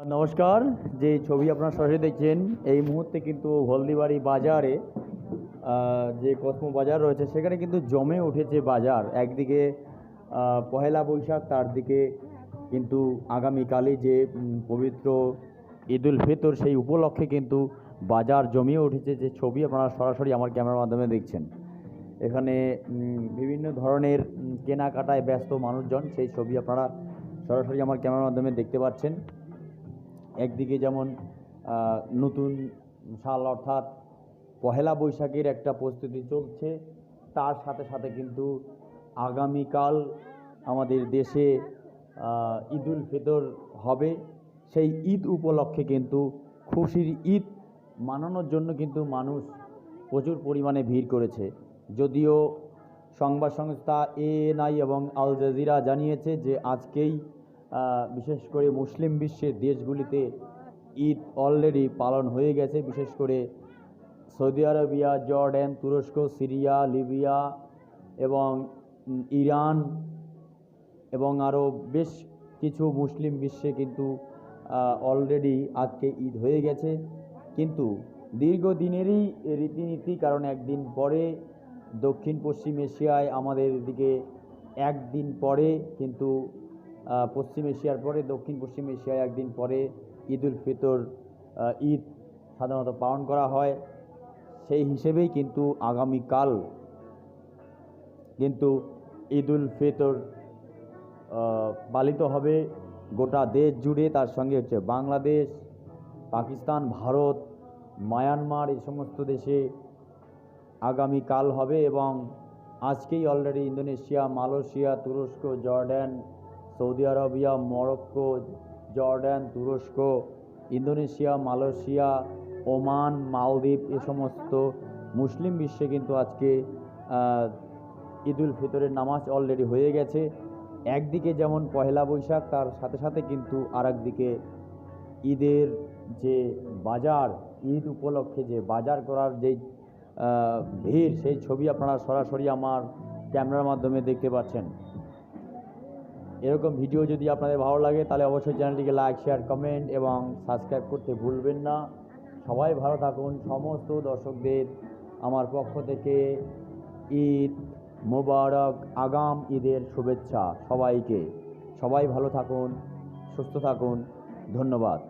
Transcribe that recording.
নমস্কার। যে ছবি আপনারা সরাসরি দেখছেন এই মুহূর্তে কিন্তু হলদিবাড়ি বাজারে যে কসমো বাজার রয়েছে সেখানে কিন্তু জমে উঠেছে বাজার। একদিকে পহেলা বৈশাখ, তার দিকে কিন্তু আগামীকালই যে পবিত্র ঈদ উল ফিতর, সেই উপলক্ষে কিন্তু বাজার জমিয়ে উঠেছে। যে ছবি আপনারা সরাসরি আমার ক্যামেরার মাধ্যমে দেখছেন, এখানে বিভিন্ন ধরনের কেনাকাটায় ব্যস্ত মানুষজন, সেই ছবি আপনারা সরাসরি আমার ক্যামেরার মাধ্যমে দেখতে পাচ্ছেন। একদিকে যেমন নতুন সাল অর্থাৎ পহেলা বৈশাখের একটা প্রস্তুতি চলছে, তার সাথে সাথে কিন্তু আগামীকাল আমাদের দেশে ঈদ উল ফিতর হবে। সেই ঈদ উপলক্ষে কিন্তু খুশির ঈদ মানানোর জন্য কিন্তু মানুষ প্রচুর পরিমাণে ভিড় করেছে। যদিও সংবাদ সংস্থা এএনআই এবং আল জাজিরা জানিয়েছে যে আজকেই বিশেষ করে মুসলিম বিশ্বের দেশগুলিতে ঈদ অলরেডি পালন হয়ে গেছে। বিশেষ করে সৌদি আরবিয়া, জর্ডান, তুরস্ক, সিরিয়া, লিবিয়া এবং ইরান এবং আরও বেশ কিছু মুসলিম বিশ্বে কিন্তু অলরেডি আজকে ঈদ হয়ে গেছে। কিন্তু দীর্ঘদিনেরই রীতিনীতি, কারণ একদিন পরে দক্ষিণ পশ্চিম এশিয়ায় আমাদের দিকে একদিন পরে কিন্তু পশ্চিম এশিয়ার পরে দক্ষিণ পশ্চিম এশিয়ায় একদিন পরে ঈদ উল ফিতর ঈদ সাধারণত পালন করা হয়। সেই হিসেবেই কিন্তু আগামীকাল কিন্তু ঈদ উল ফিতর পালিত হবে গোটা দেশ জুড়ে। তার সঙ্গে হচ্ছে বাংলাদেশ, পাকিস্তান, ভারত, মায়ানমার, এই সমস্ত দেশে আগামীকাল হবে এবং আজকেই অলরেডি ইন্দোনেশিয়া, মালয়েশিয়া, তুরস্ক, Jordan, Saudi Arabia, Morocco, Jordan, তুরস্ক, ইন্দোনেশিয়া, মালয়েশিয়া, ওমান, মালদ্বীপ, এ সমস্ত মুসলিম বিশ্বে কিন্তু আজকে ঈদ উল ফিতরের নামাজ অলরেডি হয়ে গেছে। একদিকে যেমন পহেলা বৈশাখ, তার সাথে সাথে কিন্তু আর একদিকে ঈদের যে বাজার, ঈদ উপলক্ষে যে বাজার করার যেই ভিড়, সেই ছবি আপনারা সরাসরি আমার ক্যামেরার মাধ্যমে দেখতে পাচ্ছেন। এরকম ভিডিও যদি আপনাদের ভালো লাগে তাহলে অবশ্যই চ্যানেলটিকে লাইক, শেয়ার, কমেন্ট এবং সাবস্ক্রাইব করতে ভুলবেন না। সবাই ভালো থাকুন। সমস্ত দর্শকদের আমার পক্ষ থেকে ঈদ মোবারক, আগাম ঈদের শুভেচ্ছা সবাইকে। সবাই ভালো থাকুন, সুস্থ থাকুন। ধন্যবাদ।